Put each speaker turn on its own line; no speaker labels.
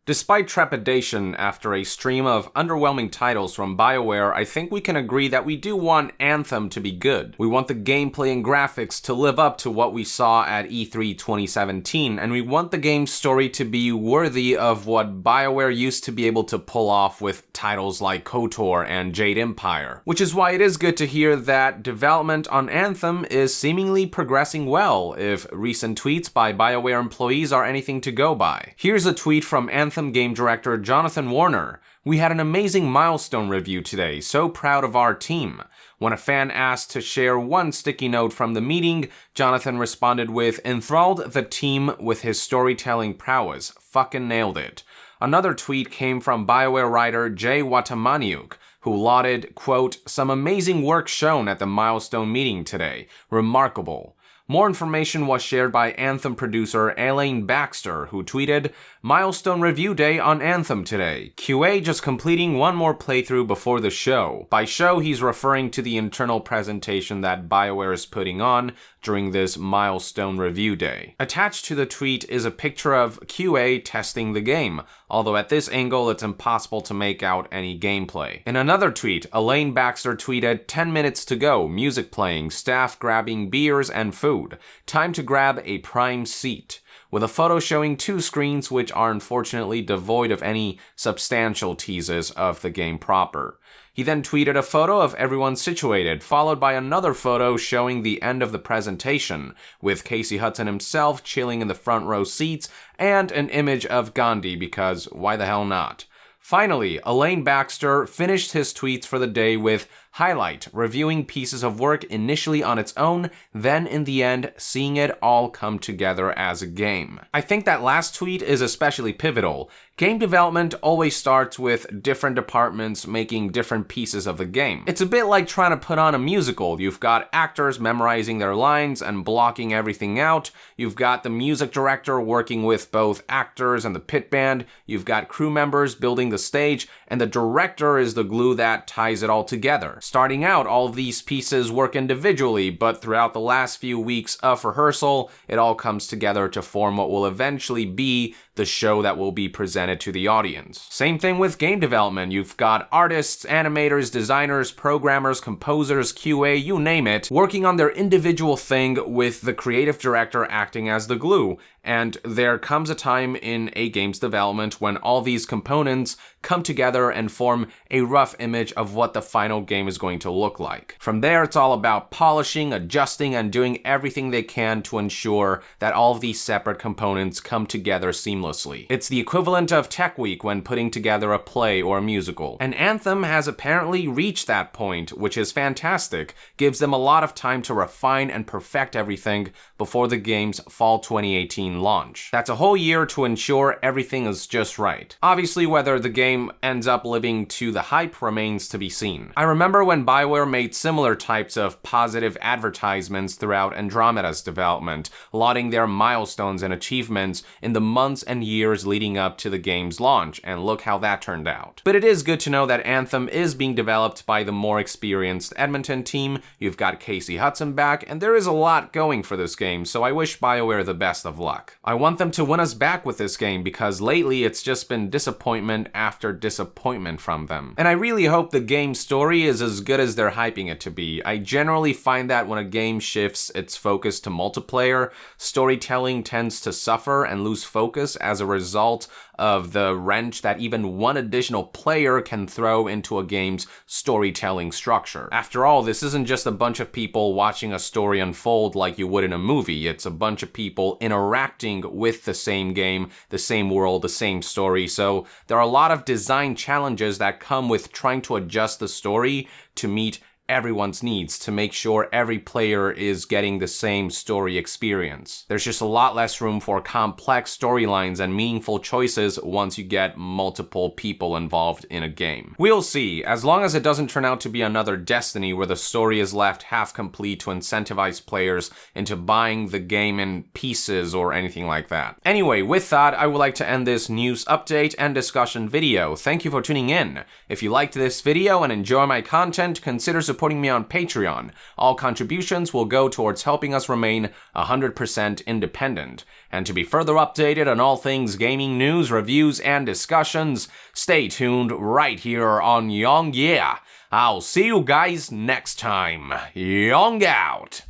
Despite trepidation after a stream of underwhelming titles from Bioware, I think we can agree that we do want Anthem to be good. We want the gameplay and graphics to live up to what we saw at E3 2017, and we want the game's story to be worthy of what Bioware used to be able to pull off with titles like KOTOR and Jade Empire. Which is why it is good to hear that development on Anthem is seemingly progressing well, if recent tweets by Bioware employees are anything to go by. Here's a tweet from Anthem game director Jonathan Warner. "We had an amazing milestone review today, so proud of our team." When a fan asked to share one sticky note from the meeting, Jonathan responded with, "Enthralled the team with his storytelling prowess. Fucking nailed it." Another tweet came from Bioware writer Jay Watamaniuk, who lauded, quote, "Some amazing work shown at the milestone meeting today. Remarkable." More information was shared by Anthem producer Elaine Baxter, who tweeted, "Milestone review day on Anthem today. QA just completing one more playthrough before the show." By show, he's referring to the internal presentation that Bioware is putting on during this milestone review day. Attached to the tweet is a picture of QA testing the game, although at this angle it's impossible to make out any gameplay. In another tweet, Elaine Baxter tweeted, "10 minutes to go, music playing, staff grabbing beers and food. Time to grab a prime seat," with a photo showing two screens which are unfortunately devoid of any substantial teases of the game proper. He then tweeted a photo of everyone situated, followed by another photo showing the end of the presentation, with Casey Hudson himself chilling in the front row seats, and an image of Gandhi, because why the hell not? Finally, Elaine Baxter finished his tweets for the day with highlight, reviewing pieces of work initially on its own, then in the end, seeing it all come together as a game. I think that last tweet is especially pivotal. Game development always starts with different departments making different pieces of the game. It's a bit like trying to put on a musical. You've got actors memorizing their lines and blocking everything out. You've got the music director working with both actors and the pit band. You've got crew members building the stage, and the director is the glue that ties it all together. Starting out, all of these pieces work individually, but throughout the last few weeks of rehearsal, it all comes together to form what will eventually be the show that will be presented to the audience. Same thing with game development. You've got artists, animators, designers, programmers, composers, QA, you name it, working on their individual thing with the creative director acting as the glue. And there comes a time in a game's development when all these components come together and form a rough image of what the final game is going to look like. From there, it's all about polishing, adjusting, and doing everything they can to ensure that all of these separate components come together seamlessly. It's the equivalent of Tech Week when putting together a play or a musical. And Anthem has apparently reached that point, which is fantastic. Gives them a lot of time to refine and perfect everything before the game's fall 2018 launch. That's a whole year to ensure everything is just right. Obviously, whether the game ends up living to the hype remains to be seen. I remember when Bioware made similar types of positive advertisements throughout Andromeda's development, lauding their milestones and achievements in the months and years leading up to the game's launch, and look how that turned out. But it is good to know that Anthem is being developed by the more experienced Edmonton team. You've got Casey Hudson back, and there is a lot going for this game, so I wish Bioware the best of luck. I want them to win us back with this game, because lately it's just been disappointment after disappointment from them. And I really hope the game's story is as good as they're hyping it to be. I generally find that when a game shifts its focus to multiplayer, storytelling tends to suffer and lose focus as a result of the wrench that even one additional player can throw into a game's storytelling structure. After all, this isn't just a bunch of people watching a story unfold like you would in a movie. It's a bunch of people interacting with the same game, the same world, the same story. So there are a lot of design challenges that come with trying to adjust the story to meet everyone's needs, to make sure every player is getting the same story experience. There's just a lot less room for complex storylines and meaningful choices once you get multiple people involved in a game. We'll see, as long as it doesn't turn out to be another Destiny where the story is left half complete to incentivize players into buying the game in pieces or anything like that. Anyway, with that, I would like to end this news update and discussion video. Thank you for tuning in. If you liked this video and enjoy my content, consider supporting supporting me on Patreon. All contributions will go towards helping us remain 100% independent. And to be further updated on all things gaming news, reviews, and discussions, stay tuned right here on Young Yeah. I'll see you guys next time. Young out!